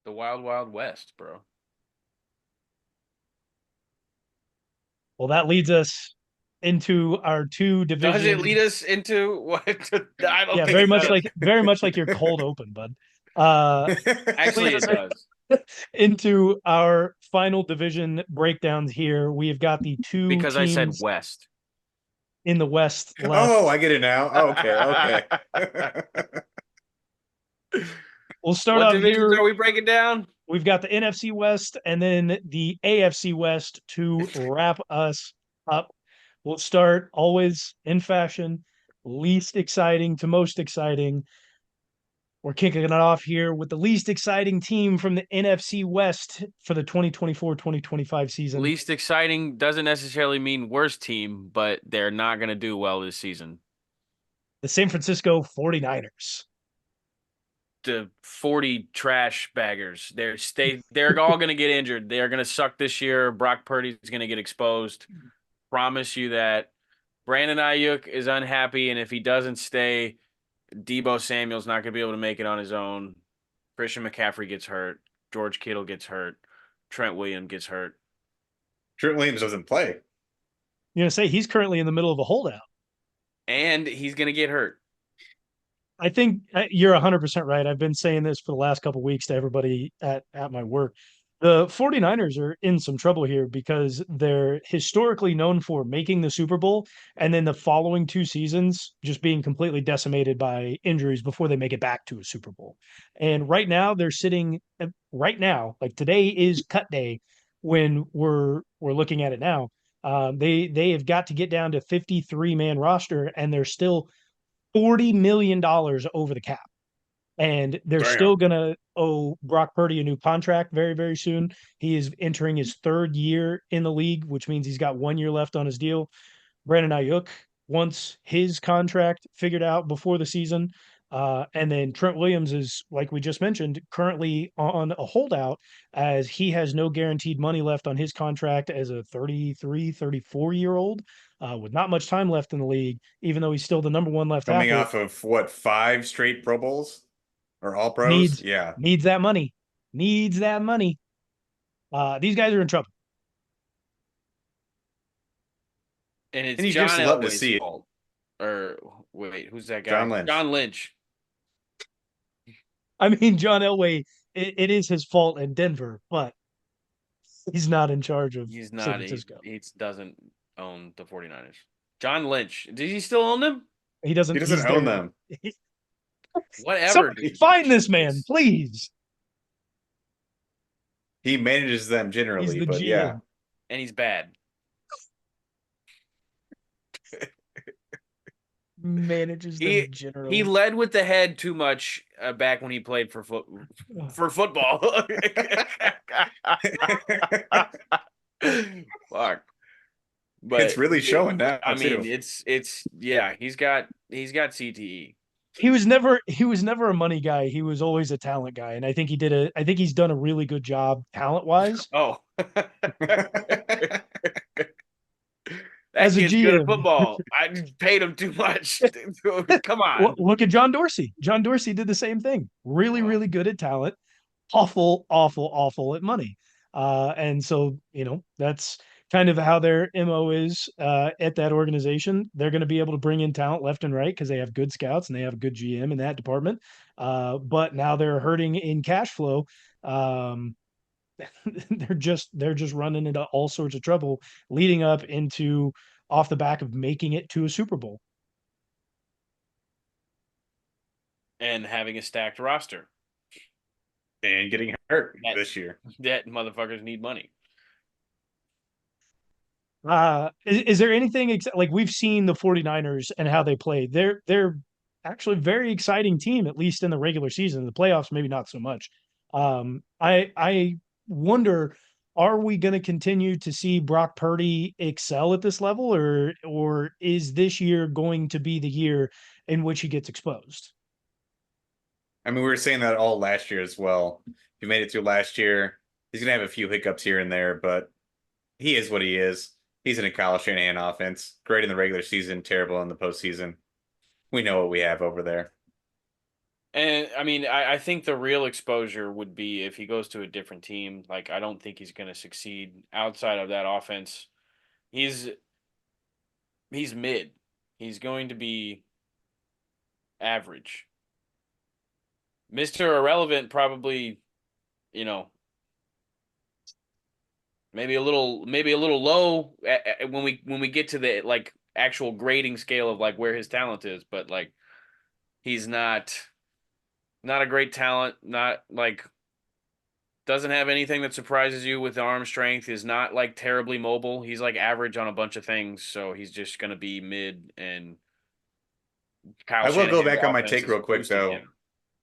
The Wild Wild West, bro. Well, that leads us into our two Does it lead divisions. us into what? I don't Yeah, think it does. very much like your cold open, bud. Uh, Actually, leads it us does. into our final division breakdowns here. We have got the two Because I said teams West. in the West Oh, left. I get it now. Oh, okay, okay. We'll start What off divisions here. are we breaking down? We've got the NFC West and then the AFC West to wrap us up. We'll start always in fashion, least exciting to most exciting. We're kicking it off here with the least exciting team from the NFC West for the 2024-2025 season, Least exciting doesn't necessarily mean worst team, but they're not going to do well this season. the San Francisco 49ers. The 40 trash baggers. They're all going to get injured. They are going to suck this year. Brock Purdy's going to get exposed. Promise you that. Brandon Ayuk is unhappy, and if he doesn't stay, Debo Samuel's not going to be able to make it on his own. Christian McCaffrey gets hurt. George Kittle gets hurt. Trent Williams gets hurt. Trent Williams doesn't play. You're going to say he's currently in the middle of a holdout. And he's going to get hurt. I think you're 100% right. I've been saying this for the last couple of weeks to everybody at my work. The 49ers are in some trouble here because they're historically known for making the Super Bowl and then the following two seasons just being completely decimated by injuries before they make it back to a Super Bowl. And right now they're sitting right now, like today is cut day when we're looking at it now. They have got to get down to 53-man roster and they're still $40 million over the cap. And they're still Damn. going to owe Brock Purdy a new contract very, very soon. He is entering his third year in the league, which means he's got 1 year left on his deal. Brandon Ayuk wants his contract figured out before the season. And then Trent Williams is, like we just mentioned, currently on a holdout as he has no guaranteed money left on his contract as a 33, 34-year old with not much time left in the league, even though he's still the number one left Coming tackle. off of what, five straight Pro Bowls or All Pros? Needs Yeah. needs that money. Needs that money. These guys are in trouble. And it's And you John just love to Elway's see it. fault. Or wait, who's that John guy? Lynch. John Lynch. I mean, John Elway, it is his fault in Denver, but he's not in charge of He's San not Francisco. he doesn't own the 49ers. John Lynch. Does he still own them? He He doesn't. doesn't He's own there. them. Whatever, Somebody dude. find this man, Jesus. please. He manages them He's generally, the but yeah. GM. And he's bad. Manages them He generally. led with the head too much back when he played for football. Fuck. It's But really showing now I mean, too. it's yeah, he's got CTE. He was never a money guy. He was always a talent guy, and I think he's done a really good job talent wise Oh. That as a kid's good at GM. football. I just paid him too much. Come on. Look at John Dorsey. John Dorsey did the same thing. Really, Well, really good at talent. Awful, awful, awful at money. And so, that's kind of how their MO is at that organization. They're going to be able to bring in talent left and right because they have good scouts and they have a good GM in that department. But now they're hurting in cash flow. Um, they're just running into all sorts of trouble leading up into off the back of making it to a Super Bowl. and having a stacked roster. And getting hurt That this year. that motherfuckers need money. Is there anything like we've seen the 49ers and how they play? They're actually a very exciting team, at least in the regular season. The playoffs, maybe not so much. I wonder, are we going to continue to see Brock Purdy excel at this level, or is this year going to be the year in which he gets exposed? I mean, we were saying that all last year as well. If he made it through last year, he's gonna have a few hiccups here and there, but he is what he is. He's in a Kyle Shanahan offense. Great in the regular season, terrible in the postseason. We know what we have over there. And I mean, I think the real exposure would be if he goes to a different team. Like, I don't think he's going to succeed outside of that offense. He's he's mid. He's going to be average. Mr. Irrelevant probably, you know, maybe a little low when we get to the like actual grading scale of like where his talent is, but like he's not a great talent, not like doesn't have anything that surprises you with arm strength, is not like terribly mobile. He's like average on a bunch of things, so he's just going to be mid, and Kyle I will go Shanahan's back on my offense take is real quick boosting though. him.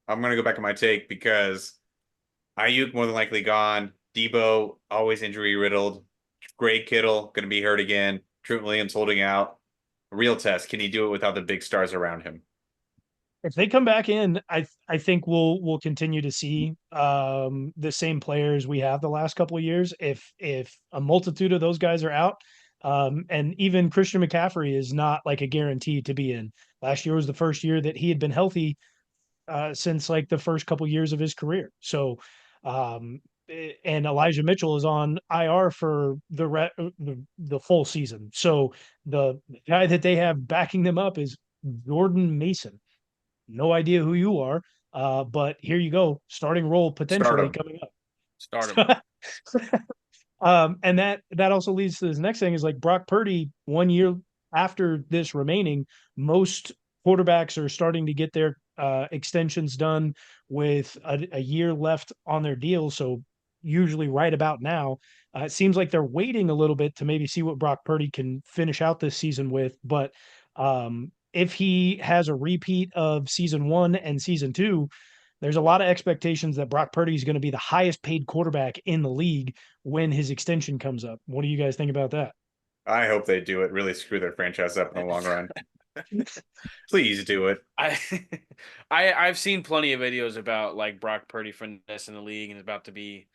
I'm gonna go back on my take because Ayuk more than likely gone. Debo always injury riddled. Gray Kittle gonna be hurt again. Trent Williams holding out. Real test. Can he do it without the big stars around him? If they come back in, I think we'll continue to see the same players we have the last couple of years. If a multitude of those guys are out, and even Christian McCaffrey is not like a guarantee to be in. Last year was the first year that he had been healthy since like the first couple years of his career. So, and Elijah Mitchell is on IR for the full season. So the guy that they have backing them up is Jordan Mason. No idea who you are, but here you go, starting role Start potentially him. coming Start him. up. And that also leads to this next thing is like Brock Purdy 1 year after this remaining, most quarterbacks are starting to get their extensions done with a year left on their deal. So usually right about now, it seems like they're waiting a little bit to maybe see what Brock Purdy can finish out this season with. But if he has a repeat of season one and season two, there's a lot of expectations that Brock Purdy is going to be the highest paid quarterback in the league when his extension comes up. What do you guys think about that? I hope they do it. Really screw their franchise up in the long run. Please do it. I I've seen plenty of videos about like Brock Purdy finesse in the league and about to be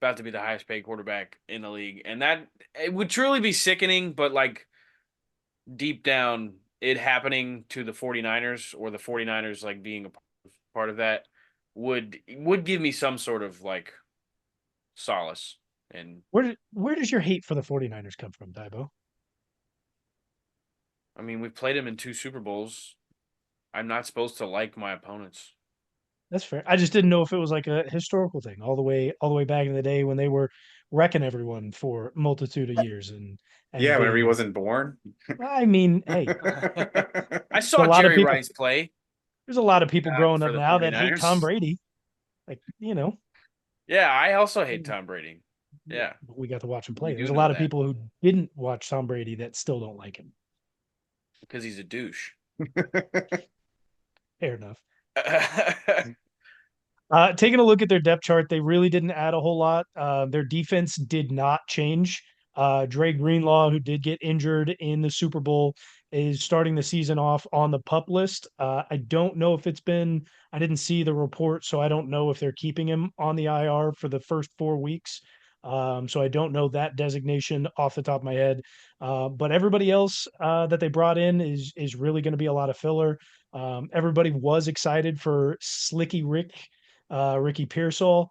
the highest paid quarterback in the league. And that it would truly be sickening, but like deep down, it happening to the 49ers or the 49ers like being a part of that would give me some sort of like solace. And Where does your hate for the 49ers come from, Daibo? I mean, we've played them in two Super Bowls. I'm not supposed to like my opponents That's fair. I just didn't know if it was like a historical thing, all the way back in the day when they were wrecking everyone for a multitude of years and Yeah, whenever he being. wasn't born. I mean, hey, I there's a saw lot of Jerry people. Rice play There's a lot of people growing for up the now that hate Tom 49ers. Brady. Like Yeah, I also hate Tom Brady. Yeah, we got to watch him we play. do There's a know lot of that people who didn't watch Tom Brady that still don't like him. because he's a douche. Fair enough. Taking a look at their depth chart, they really didn't add a whole lot. Their defense did not change. Dre Greenlaw, who did get injured in the Super Bowl, is starting the season off on the pup list. I don't know if I didn't see the report, so I don't know if they're keeping him on the IR for the first 4 weeks. So I don't know that designation off the top of my head. But everybody else that they brought in is really going to be a lot of filler. Everybody was excited for Slicky Rick Ricky Pearsall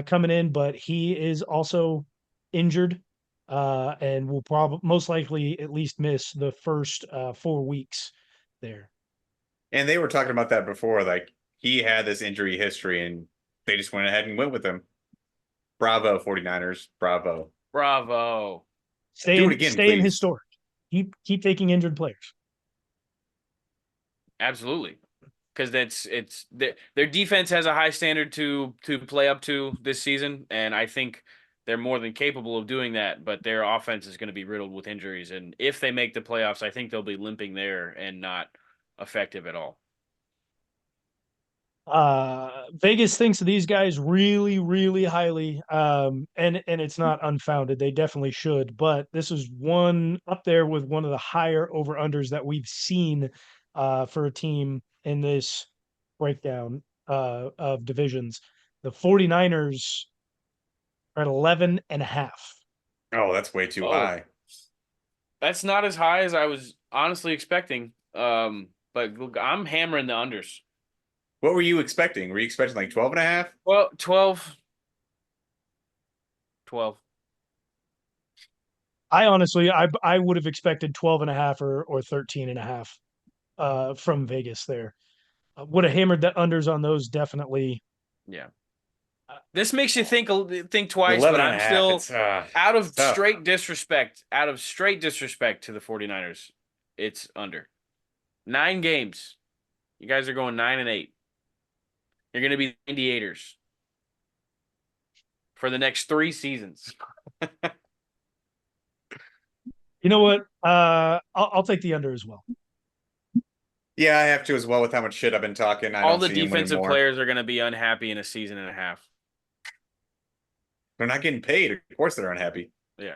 coming in, but he is also injured and will probably most likely at least miss the first 4 weeks there. And they were talking about that before. Like he had this injury history and they just went ahead and went with him. Bravo, 49ers. Bravo. Bravo. Do it Staying again, staying please. historic. Keep taking injured players. Absolutely. Because it's their defense has a high standard to play up to this season, and I think they're more than capable of doing that. But their offense is going to be riddled with injuries, and if they make the playoffs, I think they'll be limping there and not effective at all. Vegas thinks of these guys really, really highly. And it's not unfounded. They definitely should, but this is one up there with one of the higher over unders that we've seen for a team in this breakdown of divisions. The 49ers are at 11 and a half. Oh, that's way too Oh, high. that's not as high as I was honestly expecting. But look, I'm hammering the unders. What were you expecting? Were you expecting like 12 and a half? Well, 12. 12. I honestly, I would have expected 12 and a half or 13 and a half from Vegas there. Would have hammered the unders on those definitely. Yeah. This makes you think twice, but 11 and I'm a half. still It's out of tough. straight disrespect. Out of straight disrespect to the 49ers, it's under 9 games. You guys are going 9-8. You're going to be 98ers for the next 3 seasons. You know what? I'll take the under as well. Yeah, I have to as well with how much shit I've been talking. I All don't the see him winning defensive more. players are going to be unhappy in a season and a half. They're not getting paid. Of course they're unhappy. Yeah.